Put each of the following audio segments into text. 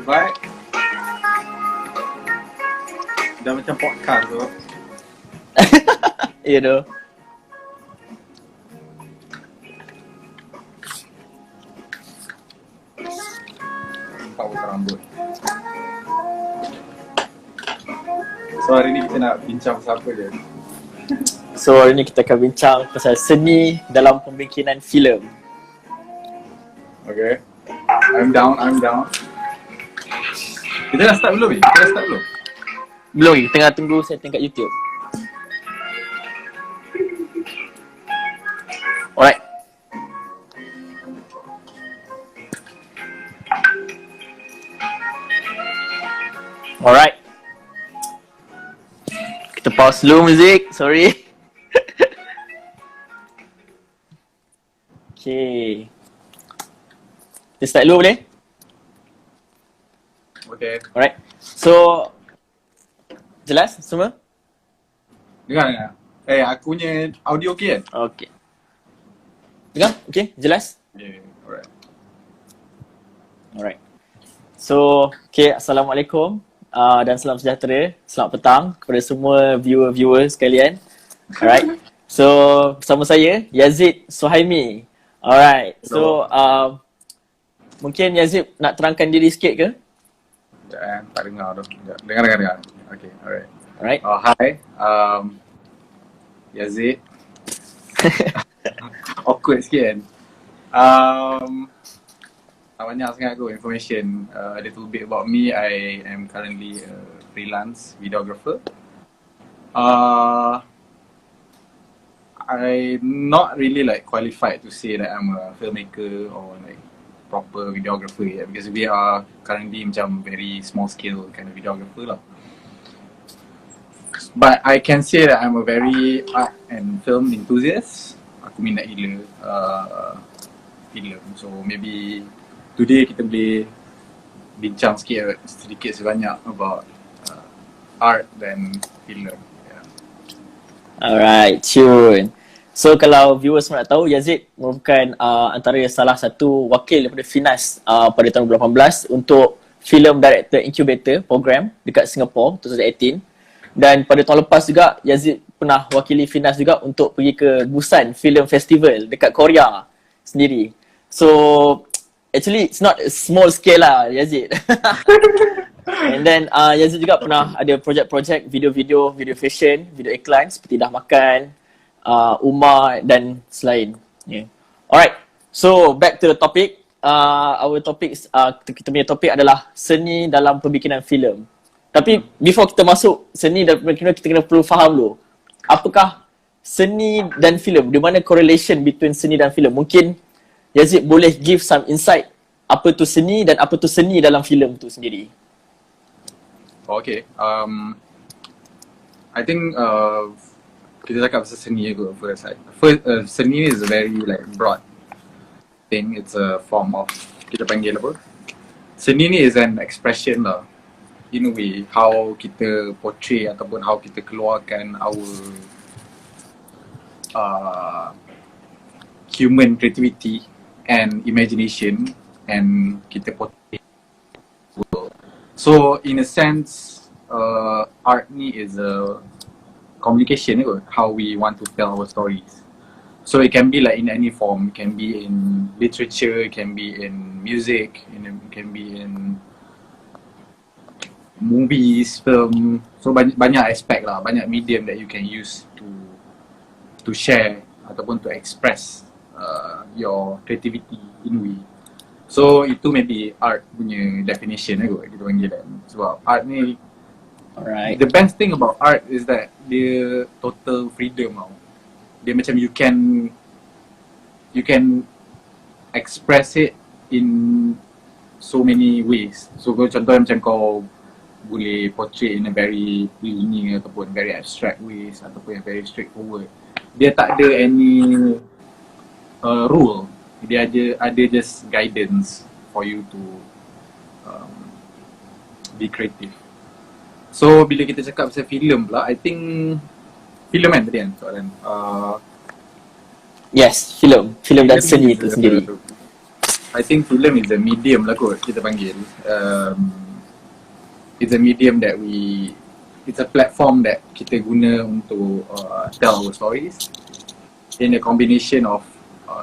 Baik. Dah macam podcast tu. Ya tu. Nampak potong rambut. So hari ni kita nak bincang pasal apa je? So hari ni kita akan bincang pasal seni dalam pembikinan filem. Okay. I'm down. Kita dah start belum ni? Belum, tengah tunggu setting kat YouTube. Alright. Alright. Kita pause dulu muzik, sorry. Okay. Kita start dulu boleh? Okay. Alright. So, jelas semua? Dengar. Aku punya audio okey kan? Okay. Dengar? Okay, jelas? Okay, alright. Alright. So, okay, Assalamualaikum dan salam sejahtera. Selamat petang kepada semua viewer sekalian. Alright. So, bersama saya, Yazeid Suhaimi. Alright. So, mungkin Yazeid nak terangkan diri sikit ke? Sekejap tak dengar tu. Dengar. Okay, alright. Alright. Hi, Yazeid. Awkward sikit kan? Tak banyak sangat aku information. A little bit about me. I am currently a freelance videographer. I'm not really like qualified to say that I'm a filmmaker or like proper videographer yet, because we are currently macam very small scale kind of videographer lah. But I can say that I'm a very art and film enthusiast. Aku minat gila film. So maybe today kita boleh bincang sedikit sebanyak about art dan film. Yeah. Alright, tune. So kalau viewers nak tahu, Yazeid merupakan antara salah satu wakil daripada FINAS pada tahun 2018 untuk Film Director Incubator program dekat Singapore 2018. Dan pada tahun lepas juga, Yazeid pernah wakili FINAS juga untuk pergi ke Busan Film Festival dekat Korea sendiri. So actually it's not a small scale lah, Yazeid. And then Yazeid juga pernah ada projek-projek video fashion, video iklan seperti Dah Makan, Umar dan selain. Yeah. Alright, so back to the topic. Our topic, kita punya topik adalah seni dalam pembikinan filem. Tapi before kita masuk seni dalam pembikinan, kita kena perlu faham dulu, apakah seni dan filem? Di mana correlation between seni dan filem? Mungkin Yazeid boleh give some insight apa tu seni dan apa tu seni dalam filem tu sendiri. Okay. I think kita cakap pasal seni aku first. Seni is a very like broad thing. It's a form of, kita panggil apa? Seni ni is an expression lah. In a way, how kita portray ataupun how kita keluarkan our human creativity and imagination, and kita portray world. So in a sense, art ni is a communication, how we want to tell our stories. So it can be like in any form. It can be in literature, it can be in music, it can be in movies, film. So banyak aspect lah, banyak medium that you can use to share ataupun to express your creativity in a way. So itu maybe art punya definition kita panggil kan. Sebab art ni, Alright. the best thing about art is that dia total freedom tau. Dia macam you can express it in so many ways. So contohnya macam kau boleh portray in a very linear ataupun very abstract ways ataupun yang very straightforward. Dia tak ada any rule. Dia ada just guidance for you to be creative. So bila kita cakap pasal filem pula, I think filem kan tadi kan soalan. Yes, filem dan seni itu sendiri. I think film is a medium lah kot kita panggil. It's a medium that it's a platform that kita guna untuk tell our stories in a combination of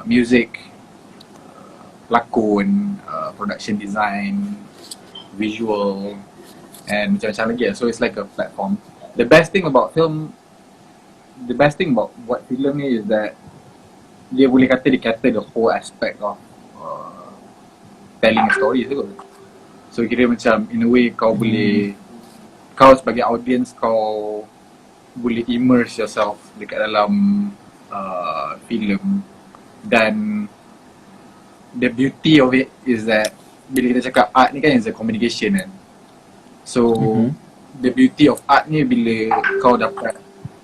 music, lakon, production design, visual, and macam-macam lagi lah. So it's like a platform. The best thing about what film ni is that dia boleh kata the whole aspect of telling a story tu. So kira macam in a way kau boleh, kau sebagai audience kau boleh immerse yourself dekat dalam filem. Dan the beauty of it is that bila kita cakap art ni kan is a communication kan. So the beauty of art ni bila kau dapat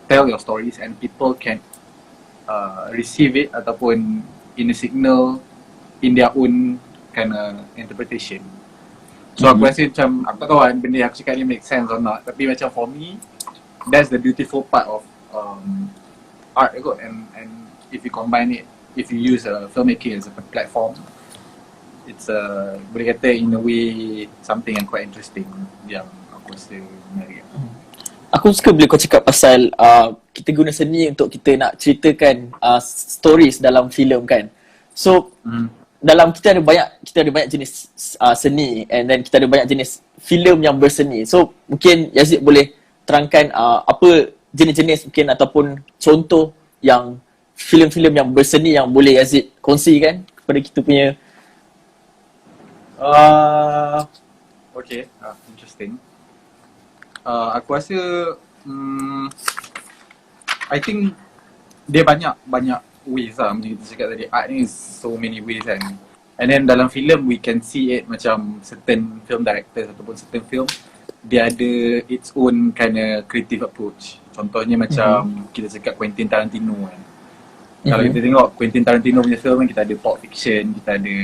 tell your stories and people can receive it ataupun in a signal in their own kind of interpretation. So aku rasa macam, aku tak tahu kan benda yang aku cakap ni make sense or not, tapi macam for me that's the beautiful part of art kot. And if you combine it, if you use filmmaking as a platform, it's boleh kata in a way something yang quite interesting yang aku rasa menarik. Aku suka bila kau cakap pasal kita guna seni untuk kita nak ceritakan stories dalam filem kan. So dalam kita ada banyak jenis seni, and then kita ada banyak jenis filem yang berseni. So mungkin Yazeid boleh terangkan apa jenis-jenis mungkin ataupun contoh yang filem-filem yang berseni yang boleh Yazeid kongsikan kepada kita punya. Okay, interesting. Aku rasa I think dia banyak ways lah, macam kita cakap tadi, art ni is so many ways kan. And then dalam filem we can see it macam certain film directors ataupun certain film dia ada its own kind of creative approach. Contohnya macam kita cakap Quentin Tarantino kan. Kalau kita tengok Quentin Tarantino punya film kan, kita ada Pulp Fiction, kita ada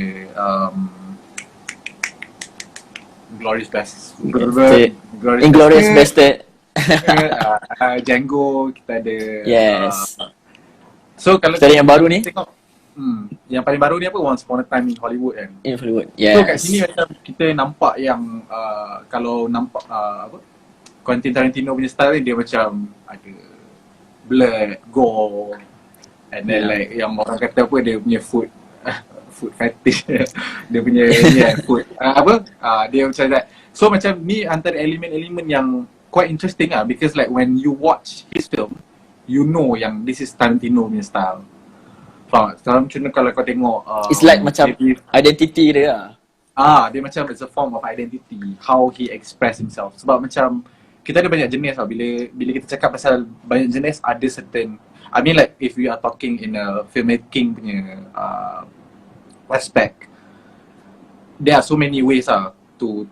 Inglourious Bastard, Django, kita ada yes. So kalau kita ada yang baru ni tengok, yang paling baru ni apa, Once Upon a Time in Hollywood kan. In Hollywood, yes. So kat sini macam kita nampak yang kalau nampak Quentin Tarantino punya style ni, dia macam ada blood, gore, and then like yang orang kata apa, dia punya food fetish dia punya food dia macam that. So macam ni antara elemen-elemen yang quite interesting lah, because like when you watch his film you know yang this is Tarantino punya style. Faham tak? Macam kalau kau tengok it's like macam identity dia lah. Dia macam it's a form of identity, how he express himself. Sebab macam kita ada banyak jenis lah. Bila kita cakap pasal banyak jenis, ada certain, I mean like if we are talking in a filmmaking punya aspect, there are so many ways lah to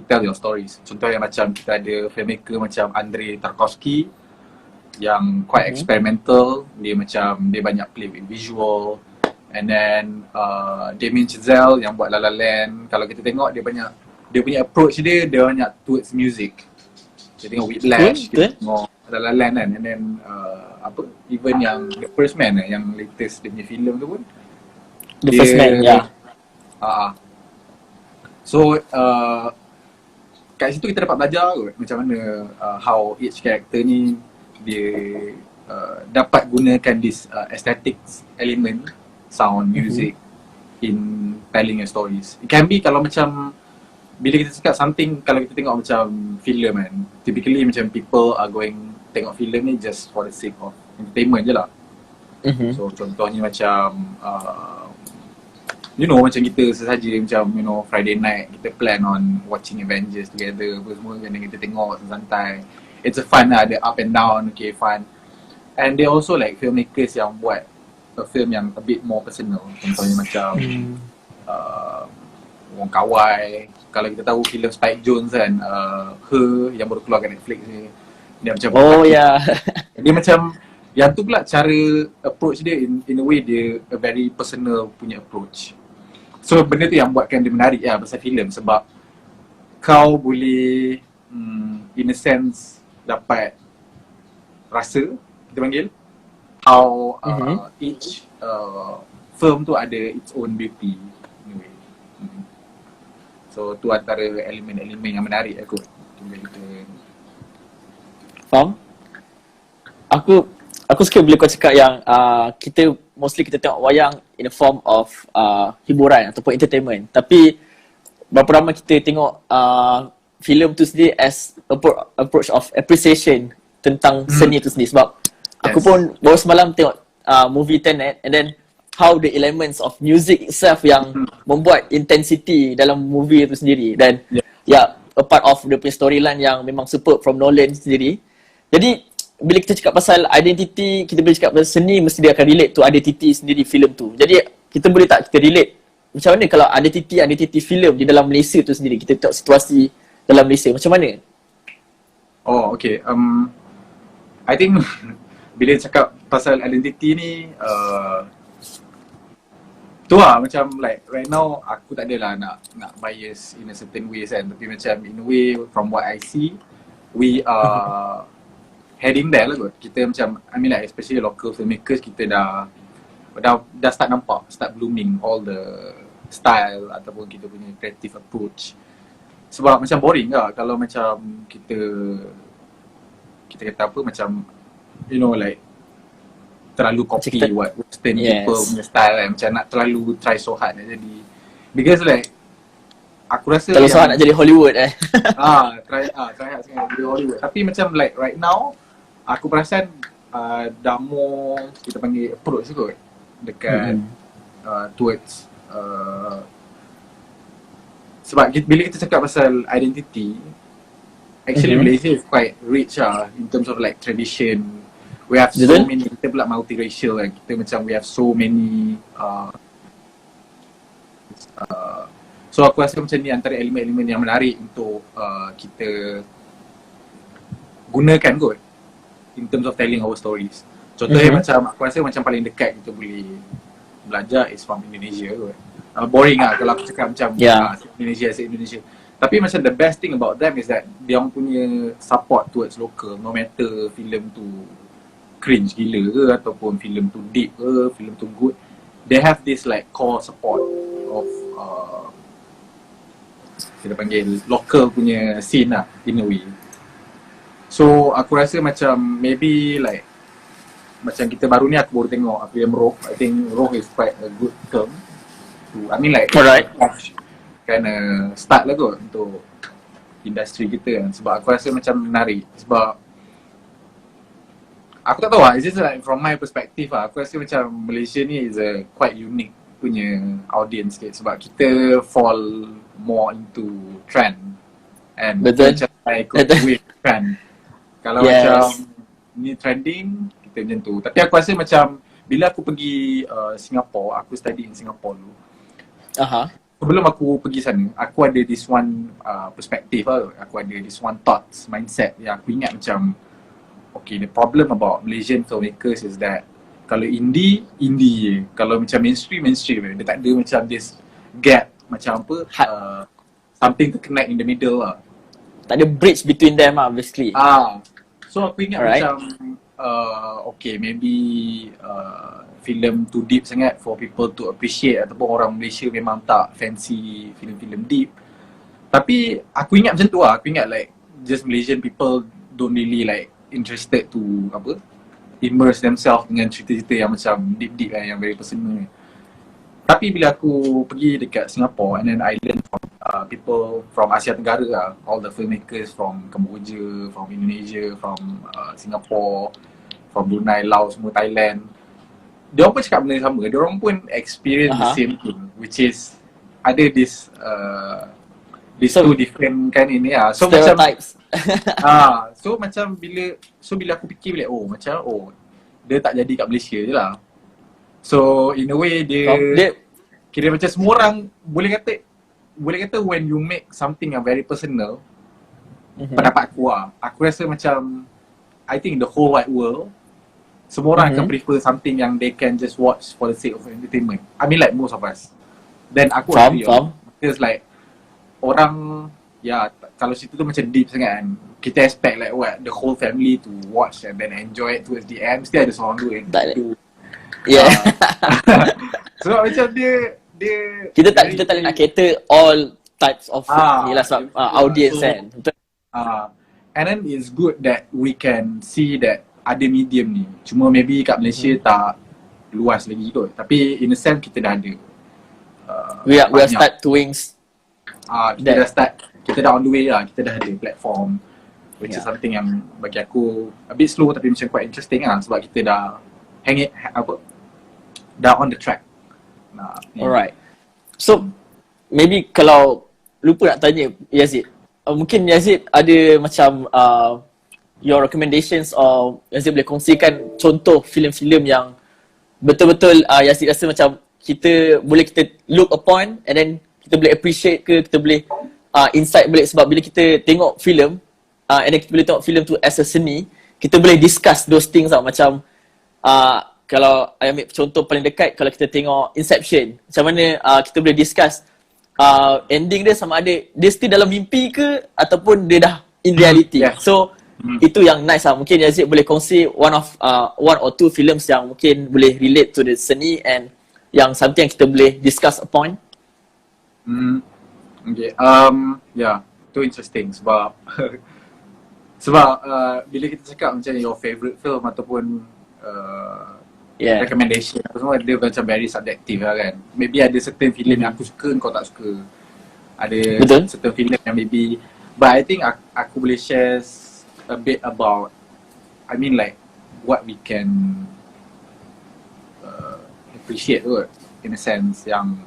tell your stories. Contohnya macam kita ada filmmaker macam Andrei Tarkovsky yang quite experimental, dia banyak play with visual. And then Damien Chazelle yang buat La La Land, kalau kita tengok dia punya approach dia banyak towards music. Kita tengok Whiplash, kita tengok La La Land kan. And then even yang The First Man yang latest dia punya filem tu pun The First Man, So kat situ kita dapat belajar kot macam mana how each character ni dia dapat gunakan this aesthetics element, sound, music in telling your stories. It can be kalau macam bila kita cakap something, kalau kita tengok macam filem kan, typically macam people are going tengok filem ni just for the sake of entertainment je lah. So contohnya macam macam kita sesaja macam Friday night kita plan on watching Avengers together apa semua kan, kita tengok santai. It's a fun lah, ada up and down, okay, fun. And they also like filmmakers yang buat a film yang a bit more personal. Contohnya macam Wong Kar-wai. Kalau kita tahu filem Spike Jonze kan, Her yang baru keluar kat Netflix ni, dia macam dia macam yang tu pula cara approach dia in a way dia a very personal punya approach. So benda tu yang buatkan dia menarik lah pasal filem, sebab kau boleh in a sense dapat rasa, kita panggil how each film tu ada its own beauty anyway. So tu antara elemen-elemen yang menarik aku bila kita faham? Aku suka bila kau cakap yang kita mostly kita tengok wayang in a form of hiburan ataupun entertainment. Tapi berapa ramai kita tengok filem tu sendiri as approach of appreciation tentang seni tu sendiri. Sebab aku pun baru semalam tengok movie Tenet, and then how the elements of music itself yang membuat intensity dalam movie tu sendiri. Dan a part of the storyline yang memang superb from Nolan sendiri. Jadi bila kita cakap pasal identity, kita boleh cakap pasal seni, mesti dia akan relate to identity sendiri filem tu. Jadi kita boleh tak kita relate macam mana kalau identity filem di dalam Malaysia tu sendiri, kita tengok situasi dalam Malaysia macam mana? Oh, okay. I think bila cakap pasal identity ni, tu lah macam like right now aku tak adalah nak bias in a certain way kan, tapi macam in a way from what I see, we are heading there lah kot. Kita macam, I mean like especially local filmmakers, kita dah start nampak, start blooming all the style ataupun kita punya creative approach. Sebab macam boring lah kalau macam kita kata apa, macam you know like terlalu copy what western people punya style kan, macam nak terlalu try so hard nak jadi, because like aku rasa terlalu so hard nak jadi Hollywood try hard sangat jadi Hollywood. Tapi macam like right now aku perasan dah more kita panggil approach kot dekat towards sebab bila kita cakap pasal identity, actually Malaysia is quite rich in terms of like tradition. We have so many, kita pula multiracial kan, kita macam we have so many so aku rasa macam ni antara elemen-elemen yang menarik untuk kita gunakan kot in terms of telling our stories. Contohnya macam aku rasa macam paling dekat kita boleh belajar is from Indonesia kot. Boring lah kalau aku cakap macam Indonesia. Tapi macam the best thing about them is that dia orang punya support towards local, no matter filem tu cringe gila ke ataupun filem tu deep ke, filem tu good, they have this like core support of kita panggil local punya scene lah in a way. So aku rasa macam maybe like macam kita baru ni aku baru tengok film Roh. I think Roh is quite a good term to, I mean like kinda start lah kot untuk industri kita kan. Sebab aku rasa macam menarik. Sebab aku tak tahu lah, it's just like from my perspective lah, aku rasa macam Malaysia ni is a quite unique punya audience sikit. Sebab kita fall more into trend and macam ikut wave trend. Kalau macam ni trending, kita macam tu. Tapi aku rasa macam bila aku pergi Singapore, aku study in Singapore dulu. Sebelum aku pergi sana, aku ada this one perspective lah. Aku ada this one thoughts, mindset yang aku ingat macam, okay, the problem about Malaysian filmmakers is that kalau indie je. Kalau macam mainstream je. Dia tak ada macam this gap, macam apa, something to connect in the middle lah. Tak ada bridge between them lah basically. So aku ingat macam okay, maybe filem too deep sangat for people to appreciate, ataupun orang Malaysia memang tak fancy filem-filem deep. Tapi aku ingat macam tu lah. Aku ingat like just Malaysian people don't really like interested to immerse themselves dengan cerita-cerita yang macam deep-deep kan, yang very personal. Tapi bila aku pergi dekat Singapore and then I learn from people from Asia Tenggara lah, all the filmmakers from Cambodia, from Indonesia, from Singapore, from Brunei, Laos, semua Thailand. Dia orang pun cakap benda yang sama. Dia orang pun experience the same thing, which is ada this two different kan ini lah. So stereotypes. Macam bila aku fikir balik, dia tak jadi kat Malaysia je lah. So in a way dia kira macam semua orang boleh kata when you make something yang very personal, pendapat aku rasa macam I think the whole wide world, semua orang akan prefer something yang they can just watch for the sake of entertainment. I mean like most of us. Then aku agree because like orang kalau situ tu macam deep sangat kan. Kita expect like what, the whole family to watch and then enjoy it towards the end. Mesti ada seorang dua yang Tak ada. do. Yeah. Sebab macam dia kita tak boleh nak cater all types of ni lah sebab audience kan. Betul. And then it's good that we can see that ada medium ni. Cuma maybe kat Malaysia tak luas lagi kot. Tapi in a sense kita dah ada. We are start doing kita dah on the way lah. Kita dah ada platform, which is something yang bagi aku a bit slow tapi macam quite interesting lah. Sebab kita dah dah on the track. Alright. So maybe kalau lupa nak tanya Yazeid, mungkin Yazeid ada macam your recommendations or Yazeid boleh kongsikan contoh filem-filem yang betul-betul Yazeid rasa macam kita look upon and then kita boleh appreciate ke, kita boleh insight balik. Sebab bila kita tengok filem and then kita boleh tengok filem tu as a seni, kita boleh discuss those things tau. Macam kalau I ambil contoh paling dekat, kalau kita tengok Inception, macam mana kita boleh discuss ending dia sama ada dia still dalam mimpi ke ataupun dia dah in reality. So itu yang nice lah. Mungkin Yazeid boleh kongsi one or two films yang mungkin boleh relate to the seni and yang something yang kita boleh discuss upon. Okay. Itu interesting sebab bila kita cakap macam your favourite film ataupun recommendation apa semua, dia macam very subjective lah kan. Maybe ada certain filem yang aku suka, kau tak suka. Ada certain filem yang maybe, but I think aku boleh share a bit about, I mean like what we can appreciate kot, in a sense yang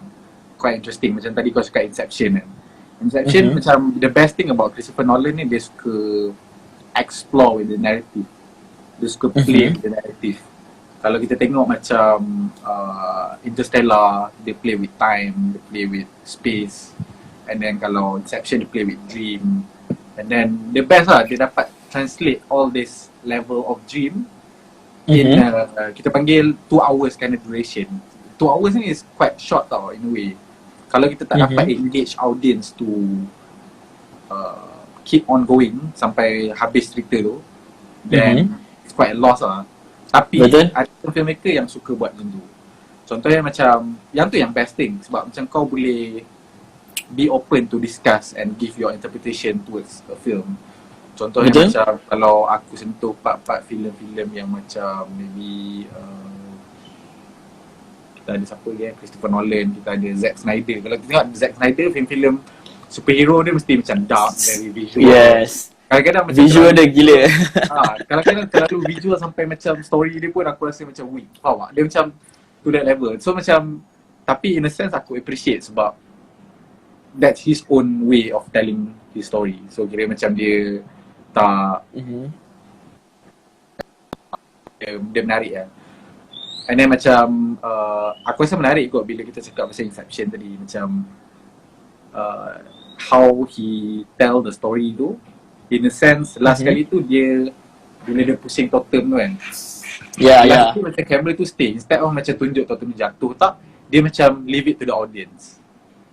quite interesting. Macam tadi kau suka Inception kan. Inception macam the best thing about Christopher Nolan ni, dia suka explore with the narrative. Dia suka play with the narrative. Kalau kita tengok macam Interstellar, they play with time, they play with space. And then kalau Inception, they play with dream. And then the best lah, dia dapat translate all this level of dream in kita panggil 2 hours kind of duration. 2 hours ni is quite short tau in a way. Kalau kita tak dapat engage audience to keep on going sampai habis cerita tu, then it's quite a loss lah. Tapi ada filmmaker yang suka buat macam tu. Contohnya macam, yang tu yang best thing. Sebab macam kau boleh be open to discuss and give your interpretation towards a film. Contohnya macam kalau aku sentuh part-part filem-filem yang macam maybe kita ada siapa lagi, Christopher Nolan, kita ada Zack Snyder. Kalau kita tengok Zack Snyder, film-filem superhero dia mesti macam dark, very visual. Yes. Kadang-kadang macam visual dia gila. Kadang-kadang terlalu visual sampai macam story dia pun aku rasa macam weak. Faham tak? Dia macam to that level. So macam, tapi in a sense aku appreciate sebab that's his own way of telling his story. So kira macam dia tak dia menarik lah. And then macam aku rasa menarik kot bila kita cakap pasal Inception tadi. Macam how he tell the story tu. In a sense, last kali tu dia bila dia pusing totem tu kan. Last tu macam kamera tu stay. Instead of macam tunjuk totem jatuh tak, dia macam leave it to the audience.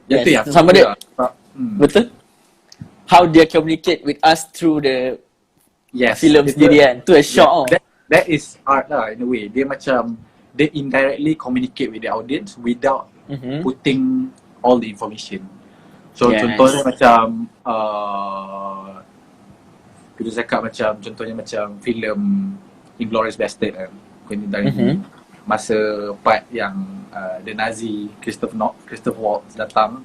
Yang tu yang sama dia. Betul. How dia communicate with us through the film sendiri kan. Tu a shot that is art lah in a way. Dia macam, dia indirectly communicate with the audience without putting all the information. So contohnya macam kita cakap macam contohnya macam filem Inglourious Bastard kan, Quentin Tarantino. Masa part yang the Nazi Christoph Waltz datang,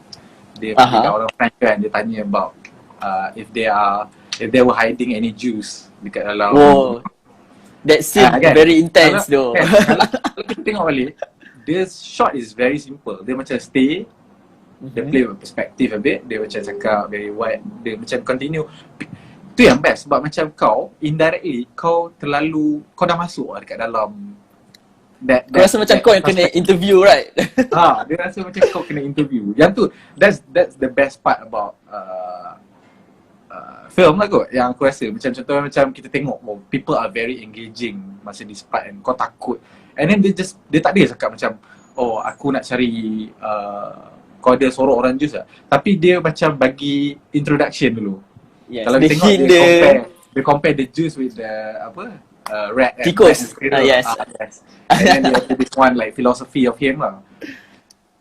dia pergi kat orang French kan, dia tanya about if they were hiding any Jews dekat dalam. That scene kan? Very intense though. Kalau kita tengok balik, the shot is very simple. Dia macam stay, dia play with perspective a bit, dia macam cakap very wide, dia macam continue. Tu yang best sebab macam kau indirectly kau dah masuk lah dekat dalam kau rasa macam kau yang kena interview, right? Dia rasa macam kau kena interview. Yang tu, that's the best part about film lah kot. Yang aku rasa macam contohnya macam kita tengok people are very engaging masa this part kan, kau takut. And then dia tak ada cakap macam aku nak cari kau ada sorok orang jus lah. Tapi dia macam bagi introduction dulu. Yes. Kalau kita tengok dia compare the juice with the rat and tikus. Yes. Yes. And then dia ada this one like philosophy of him lah.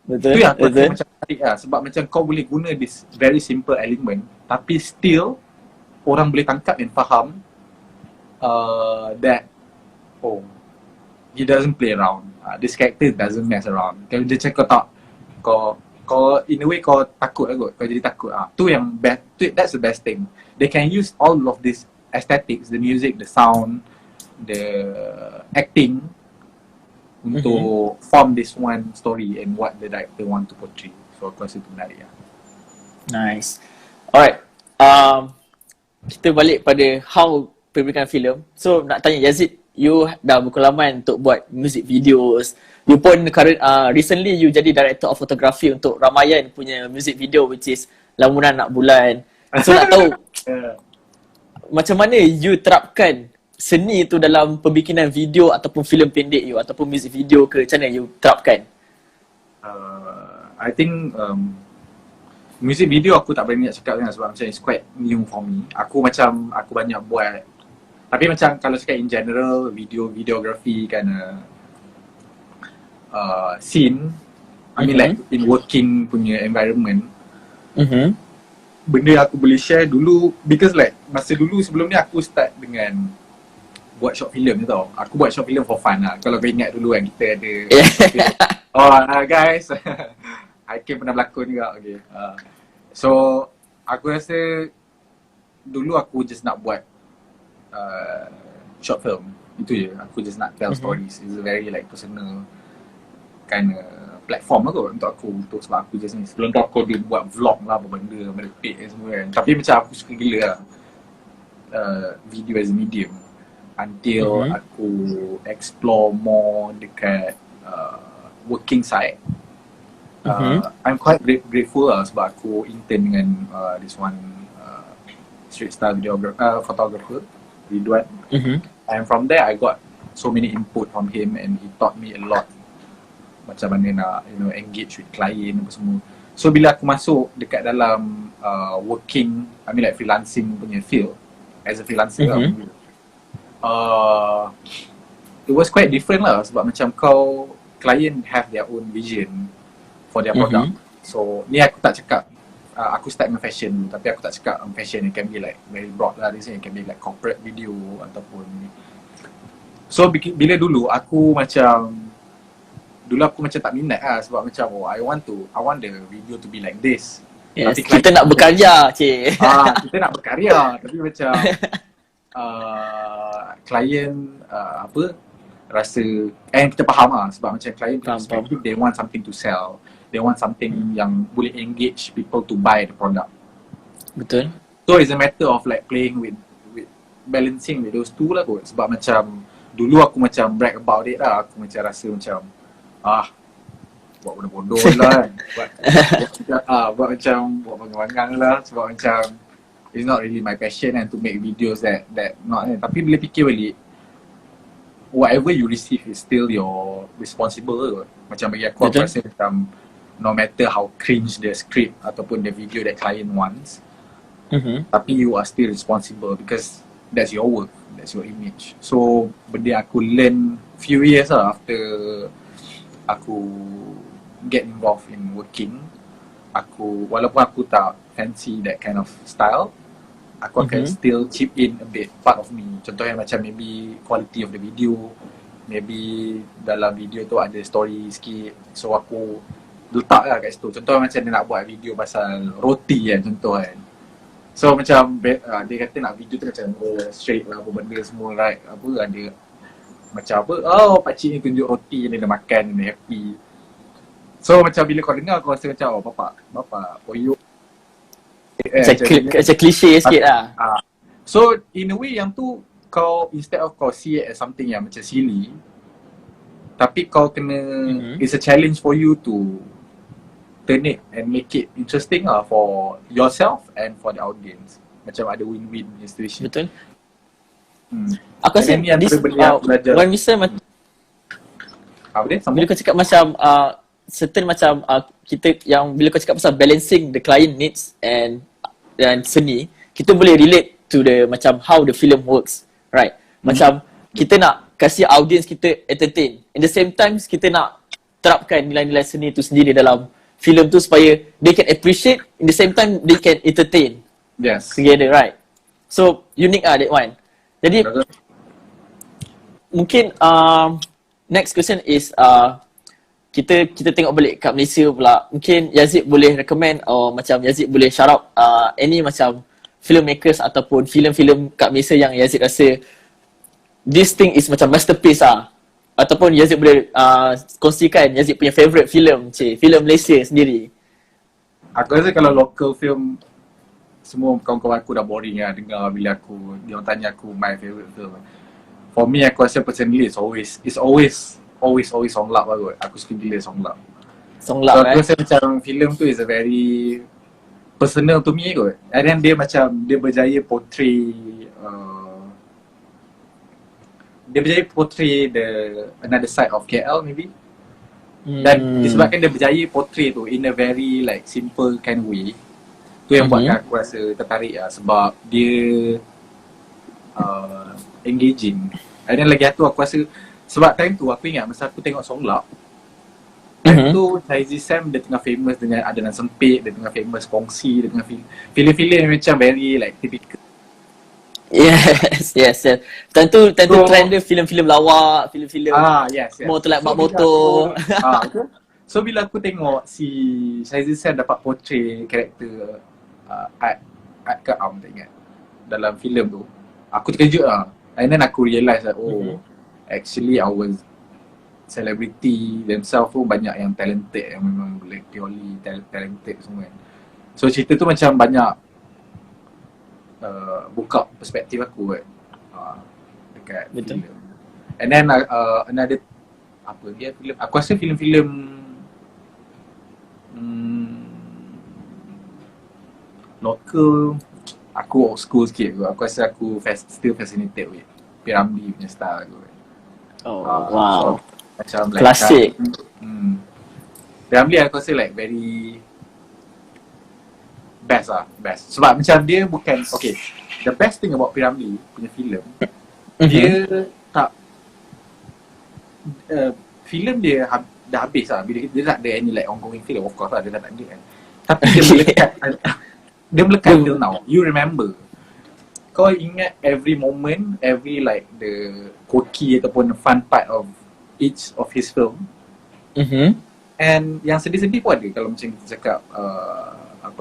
Betul. Itu yang aku rasa macam menarik lah. Sebab macam kau boleh guna this very simple element tapi still orang boleh tangkap and faham that he doesn't play around. This character doesn't mess around. Kalau dia cakap tak, kau in a way kau takut lah kot. Kau jadi takut. Tu yang best. That's the best thing. They can use all of this aesthetics, the music, the sound, the acting untuk form this one story and what the director want to portray. So aku rasa itu menarik lah. Nice. Alright. Kita balik pada how pembikinan filem. So nak tanya Yazeid, you dah berpengalaman untuk buat music videos. You pun recently you jadi director of photography untuk Ramayan punya music video which is Lamunan Nak Bulan. So nak tahu macam mana you terapkan seni tu dalam pembikinan video ataupun filem pendek you ataupun music video ke, macam mana you terapkan? I think music video aku tak berani nak cakap kan sebab macam it's quite new for me. Aku banyak buat. Tapi macam kalau cakap in general, videography kan scene, I mean like in working punya environment. Benda aku boleh share dulu because like masa dulu sebelum ni aku start dengan buat short film je tau. Aku buat short film for fun lah. Kalau kau ingat dulu kan kita ada guys Hakim pernah berlakon juga. Okay. So aku rasa dulu aku just nak buat short film. Itu je. Aku just nak tell stories. It's a very like personal kind of platform lah kot untuk aku. Sebab aku just ni sebelum tu aku dia buat vlog lah, apa benda merepek semua kan. Tapi macam aku suka gila lah video as a medium until aku explore more dekat working side. I'm quite grateful lah sebab aku intern dengan this one street style photographer, Ridwan. And from there I got so many input from him and he taught me a lot macam mana nak engage with client apa semua. So bila aku masuk dekat dalam working, I mean like freelancing punya field as a freelancer it was quite different lah sebab macam client have their own vision for their product. So ni aku tak cakap aku start dengan fashion dulu, tapi aku tak cakap fashion, it can be like very broad lah, it can be like corporate video ataupun so bila dulu aku macam tak minat lah sebab macam I want the video to be like this. Yes, tapi kita nak berkarya cik. Kita nak berkarya tapi macam klien rasa kita faham lah sebab macam klien perspective they want something to sell, they want something yang boleh engage people to buy the product. Betul. So it's a matter of like playing with balancing with those two lah kot. Sebab macam dulu aku macam brag about it lah, aku macam rasa macam buat benda bodoh lah kan. buat macam buat banggang-banggang lah sebab macam it's not really my passion and to make videos that not kan. Tapi bila fikir balik, whatever you receive is still your responsible. Macam bagi aku rasa macam no matter how cringe the script ataupun the video that client wants, tapi you are still responsible because that's your work, that's your image. So benda aku learn few years lah after aku get involved in working, walaupun aku tak fancy that kind of style, aku akan still chip in a bit part of me. Contohnya macam maybe quality of the video, maybe dalam video tu ada story sikit, so aku letak lah kat situ. Contohnya macam dia nak buat video pasal roti kan, contoh kan. So macam dia kata nak video tu macam straight lah, apa benda semua right, ada macam pakcik ni tunjuk roti, dia dah makan, dia happy. So macam bila kau dengar kau rasa macam bapa poyo macam klise sikit lah. So in a way yang tu kau instead of kau see it as something yang macam silly, tapi kau kena it's a challenge for you to turn it and make it interesting lah for yourself and for the audience. Macam ada win-win situation. Betul. Aku rasa this one reason bila kau cakap macam certain macam kita yang bila kau cakap pasal balancing the client needs dan seni, kita boleh relate to the macam how the film works, right? Macam kita nak kasih audience kita entertain. In the same time kita nak terapkan nilai-nilai seni tu sendiri dalam filem tu supaya they can appreciate, in the same time they can entertain. Yes. Together, right? So unique that one. Jadi mungkin next question is kita tengok balik kat Malaysia pula. Mungkin Yazeid boleh recommend macam Yazeid boleh shout out any macam filmmakers ataupun filem-filem kat Malaysia yang Yazeid rasa this thing is macam masterpiece ataupun Yazeid boleh kongsikan Yazeid punya favourite filem Malaysia sendiri. Aku rasa kalau local film, semua kawan-kawan aku dah boring dengar bila dia orang tanya aku my favourite film. For me, aku rasa personally it's always Songlap baru. Aku suka gila Songlap. So aku rasa macam filem tu is a very personal to me kot. And then dia berjaya portray the another side of KL maybe. Dan disebabkan dia berjaya portray tu in a very like simple kind of way. Tu yang buatkan aku rasa tertarik sebab dia engaging. Dan lagi satu aku rasa sebab time tu aku ingat masa aku tengok Songlap, time tu Crazy Sam dia tengah famous dengan Adenan Sempit, dia tengah famous kongsi, dia tengah filem-filem macam very like typical. Yes. Tentu trend dia filem-filem lawak, filem-filem motor like bak motor. So bila aku tengok si Crazy Sam dapat portray karakter Art Kaam, tak ingat, dalam filem tu, aku terkejut and then aku realise that actually our celebrity themselves tu banyak yang talented, yang memang boleh purely talented semua kan. So cerita tu macam banyak buka perspektif aku kan dekat filem. And then another apa dia filem, aku rasa filem-filem local aku old school sikit kot. Aku rasa aku still fascinated with Piramli punya style kot. Wow. Macam like klasik. Piramli aku rasa like very best. Sebab macam dia bukan, okay, the best thing about Piramli punya filem, dia tak filem dia dah habis bila dia tak ada any like ongoing film, of course dia tak ada kan. Tapi dia melekat till now. You remember, kau ingat every moment, every like the quirky ataupun fun part of each of his film. And yang sedih-sedih pun ada kalau macam kita cakap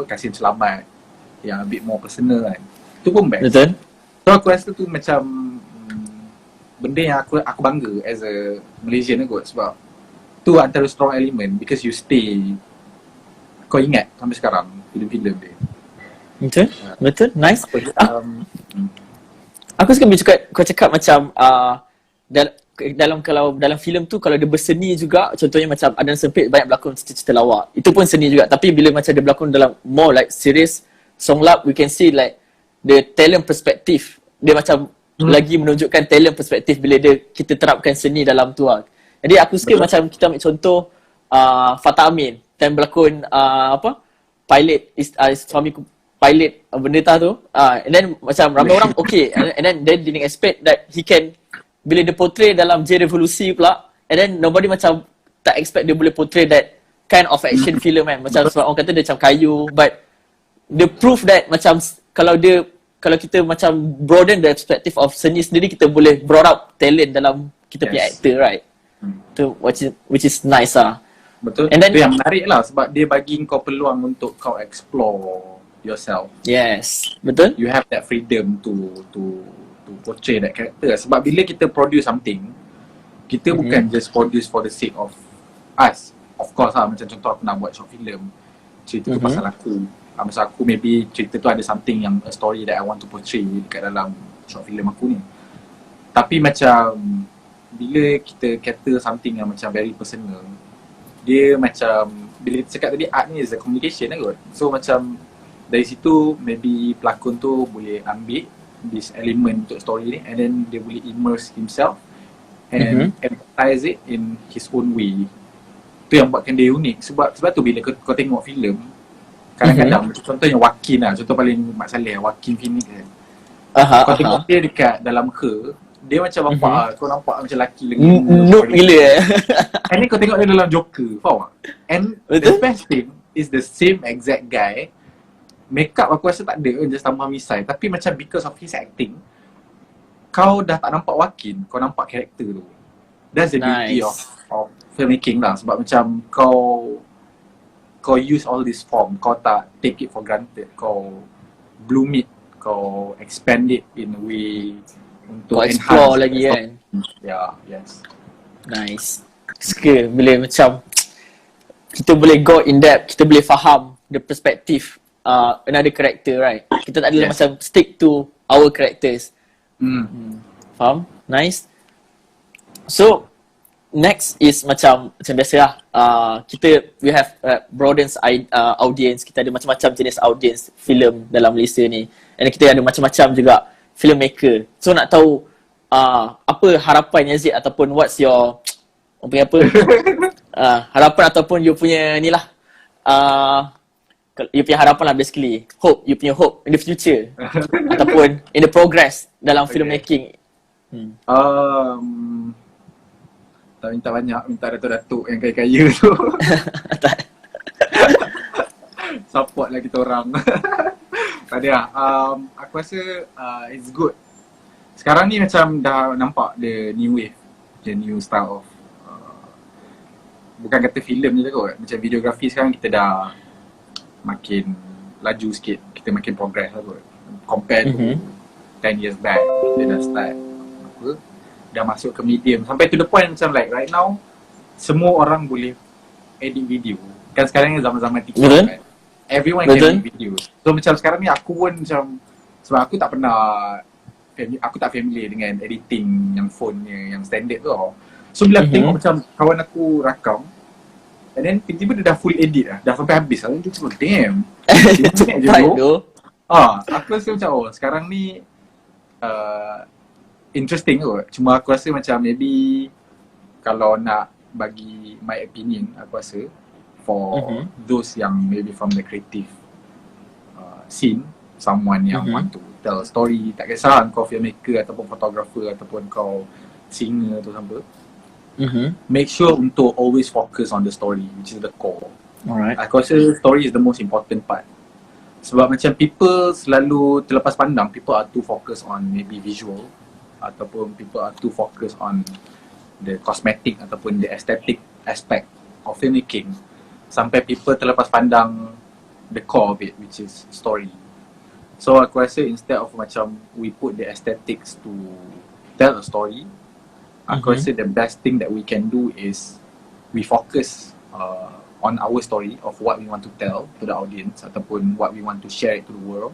Kasim Selamat yang a bit more personal kan. Tu pun best. Betul. So aku rasa tu macam benda yang aku bangga as a Malaysian kot, sebab tu antara strong element because you stay, kau ingat sampai sekarang filem-filem dia. Betul. Nice. Aku suka bila kau cakap macam dalam filem tu kalau dia berseni juga, contohnya macam Adan Sempit banyak berlakon cerita-cerita lawak, itu pun seni juga. Tapi bila macam dia berlakon dalam more like serious Songlap, we can see like the talent perspektif dia macam lagi menunjukkan talent perspektif bila kita terapkan seni dalam tu Jadi aku suka macam kita ambil contoh Fatah Amin time berlakon pilot suami pilot benda tu and then macam ramai orang okay and then they didn't expect that he can, bila dia portray dalam J Revolusi pula, and then nobody macam tak expect dia boleh portray that kind of action film kan. Macam sebab orang kata dia macam kayu, but the proof that macam kalau kita macam broaden the perspective of seni sendiri, kita boleh broad up talent dalam kita punya actor, right? Tu which is nice Betul. And then, itu yang menarik lah sebab dia bagi kau peluang untuk kau explore yourself. Yes, betul. You have that freedom to portray that character. Sebab bila kita produce something, kita bukan just produce for the sake of us. Of course macam contoh aku nak buat short film, cerita tu pasal aku. Pasal aku maybe cerita tu ada something yang, a story that I want to portray dekat dalam short film aku ni. Tapi macam bila kita cater something yang macam very personal, dia macam bila kita cakap tadi art ni is a communication kot. So macam dari situ maybe pelakon tu boleh ambil this element untuk story ni, and then dia boleh immerse himself and empathize it in his own way. Tu yang buatkan dia unik. Sebab tu bila kau tengok filem, kadang-kadang macam contohnya Wakin lah, contoh paling Mak Saleh, Wakin Phoenix kan. Kau tengok dia dekat dalam dia macam bapak kau nampak macam lelaki lagi noob gila and then kau tengok dia dalam Joker, faham tak? And the best thing is the same exact guy, makeup aku rasa tak ada, just tambah misai, tapi macam because of his acting, kau dah tak nampak Wakin, kau nampak karakter tu. That's the beauty of filmmaking lah. Sebab macam kau use all this form, kau tak take it for granted, kau bloom it, kau expand it in a way untuk explore lagi kan. Yeah, yes. Nice. Suka bila macam kita boleh go in depth, kita boleh faham the perspective another character, right? Kita tak ada macam stick to our characters. Faham? Nice. So next is macam biasa lah, we have broadens audience. Kita ada macam-macam jenis audience filem dalam Malaysia ni, and kita ada macam-macam juga filmmaker. So nak tahu apa harapan Yazeid ataupun what's your harapan ataupun you punya ni lah, you punya harapan lah basically, you punya hope in the future ataupun in the progress dalam filmmaking. Tak minta banyak, minta datuk-datuk yang kaya-kaya tu support lah kita orang. Tak ada lah. Aku rasa it's good. Sekarang ni macam dah nampak the new wave, the new style of bukan kata filem je kot, macam videografi sekarang kita dah makin laju sikit, kita makin progress lah kot compared to 10 years back. Kita dah start dah masuk ke medium sampai to the point macam like right now semua orang boleh edit video. Kan sekarang ni zaman-zaman TikTok kan, everyone can edit video. So macam sekarang ni aku pun macam, sebab aku tak pernah, aku tak familiar dengan editing yang phone yang standard tu tau. So bila aku tengok macam kawan aku rakam, and then tiba-tiba dia dah full edit dah sampai habis lah. Dia macam damn, dia je tu. Aku rasa macam sekarang ni interesting kot. Cuma aku rasa macam maybe kalau nak bagi my opinion, aku rasa for those yang maybe from the creative scene, someone yang want to tell a story, tak kisah kau filmmaker ataupun photographer ataupun kau singer atau apa, make sure untuk always focus on the story, which is the core. Alright. Aku rasa story is the most important part. Sebab macam people selalu terlepas pandang, people are too focused on maybe visual, ataupun people are too focused on the cosmetic ataupun the aesthetic aspect of filmmaking, sampai people terlepas pandang the core of it, which is story. So aku rasa instead of macam we put the aesthetics to tell a story, aku rasa the best thing that we can do is we focus on our story of what we want to tell to the audience ataupun what we want to share it to the world.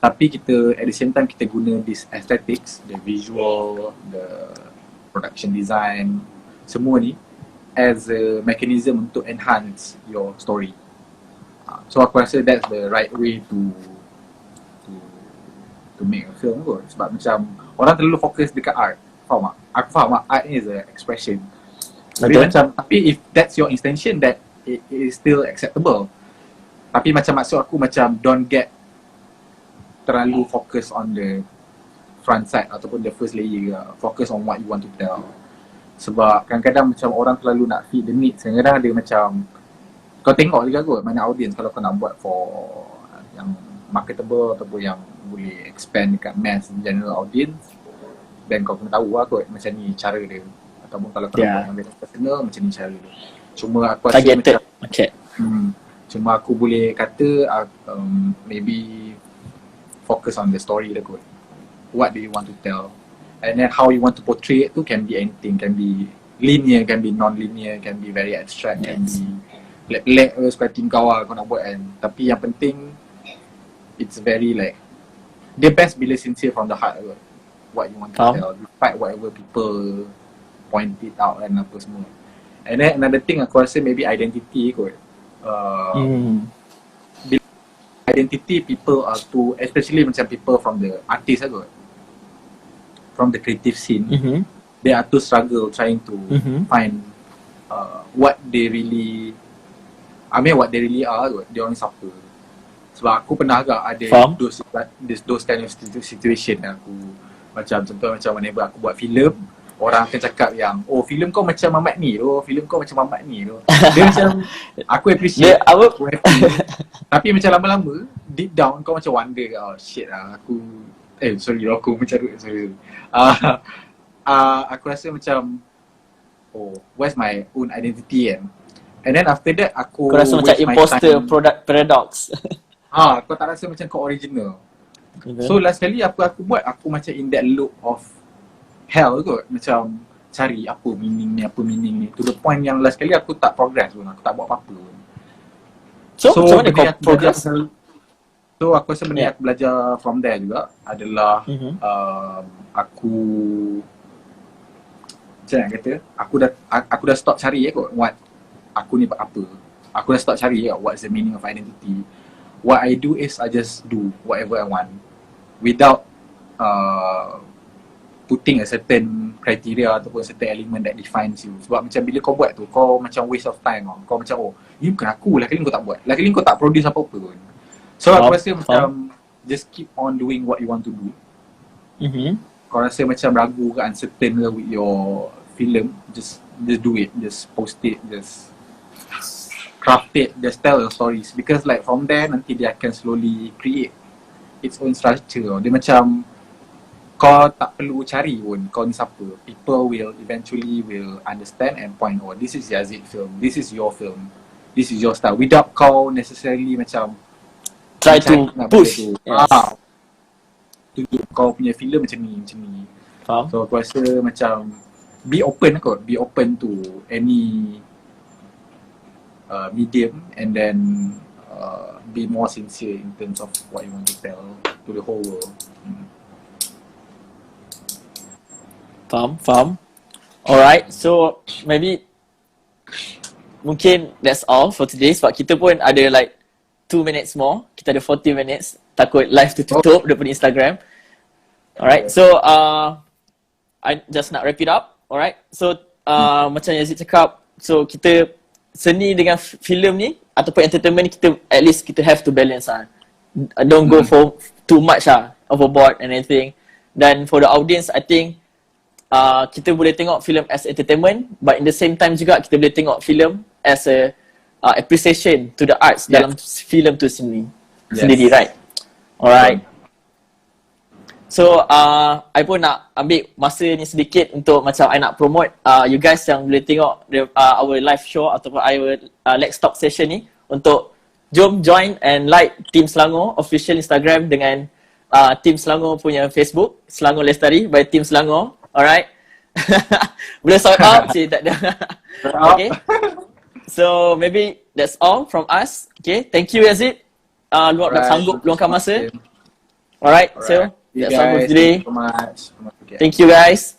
Tapi kita at the same time kita guna this aesthetics, the visual, the production design, semua ni as a mechanism untuk enhance your story. So aku rasa that's the right way to make a film kot. Sebab macam orang terlalu fokus dekat art, faham tak? Aku faham art ni is a expression. Tapi if that's your intention, that it is still acceptable. Tapi macam maksud aku macam don't get terlalu fokus on the front side ataupun the first layer, focus on what you want to tell. Sebab kadang-kadang macam orang terlalu nak feed the needs. Kadang-kadang ada macam, kau tengok juga kot mana audience kalau kau nak buat for yang marketable ataupun yang boleh expand dekat mass general audience, then kau kena tahu lah kot macam ni cara dia. Ataupun kalau kau nak buat yang personal, macam ni cara dia. Cuma aku rasa targeted macam cuma aku boleh kata maybe focus on the story lah kot. What do you want to tell? And then how you want to portray it tu can be anything. Can be linear, can be non-linear, can be very abstract, can be lek seperti kau lah kau nak buat kan. Tapi yang penting, it's very like, the best bila sincere from the heart kot. What you want to tell, despite whatever people point it out and apa semua. And then another thing aku rasa maybe identity kot. Identity people are to, especially macam people from the artist lah kot, from the creative scene, they are to struggle trying to find what they really what they really are kot, dia orang ni siapa. Sebab aku pernah agak ada those kind of situation yang aku macam contoh macam whenever aku buat filem, orang akan cakap yang filem kau macam Mamat ni tu, filem kau macam Mamat ni tu. Dia macam aku appreciate, aku happy. Tapi macam lama-lama deep down kau macam wonder, shit lah aku aku mencarut, sorry. Aku rasa macam where's my own identity kan. And then after that aku rasa macam imposter paradox. Kau tak rasa macam kau original. So last kali aku buat, aku macam in that loop of hell kot, macam cari apa meaning ni to the point yang last kali aku tak progress pun, aku tak buat apa-apa pun. So macam mana kau progress? So aku rasa benda aku belajar from there juga adalah aku macam nak kata, aku dah stop cari kot what aku ni buat apa. Aku dah stop cari what's the meaning of identity. What I do is I just do whatever I want without putting a certain criteria ataupun certain element that defines you. Sebab macam bila kau buat tu, kau macam waste of time. Kau macam ni bukan aku, lagi kau tak buat, lagi kau tak produce apa-apa pun. So aku rasa macam just keep on doing what you want to do. Kau rasa macam ragu ke uncertain ke with your film, just do it, just post it, just craft it, just tell your stories. Because like from there nanti dia akan slowly create its own structure. Dia macam kau tak perlu cari pun kau ni siapa. People will eventually will understand and point, this is Yazeid film, this is your film, this is your style, without kau necessarily macam try to push. Tunjuk kau punya filem macam ni. Faham? So aku rasa macam be open to any medium, and then be more sincere in terms of what you want to tell to the whole world. Faham. Alright, so maybe mungkin that's all for today sebab kita pun ada like 2 minutes more. Kita ada 40 minutes. Takut live tu tutup daripada Instagram. Alright, so I just nak wrap it up. Alright, so macam Yazeid cakap, so kita seni dengan filem ni ataupun entertainment ni, kita at least kita have to balance don't go for too much overboard and anything. Dan for the audience, I think kita boleh tengok filem as entertainment, but in the same time juga kita boleh tengok filem as a appreciation to the arts dalam filem tu sendiri, right? Alright. So I pun nak ambil masa ni sedikit untuk macam I nak promote you guys yang boleh tengok our live show ataupun our Let's Talk session ni, untuk jom join and like Team Selangor official Instagram dengan Team Selangor punya Facebook, Selangor Lestari by Team Selangor. Alright. Boleh shout out tak ada. Okay. So maybe that's all from us. Okay, thank you Yazeid. Sanggup luangkan masa. Alright, so that's all for today. Thank you so much. Thank you guys.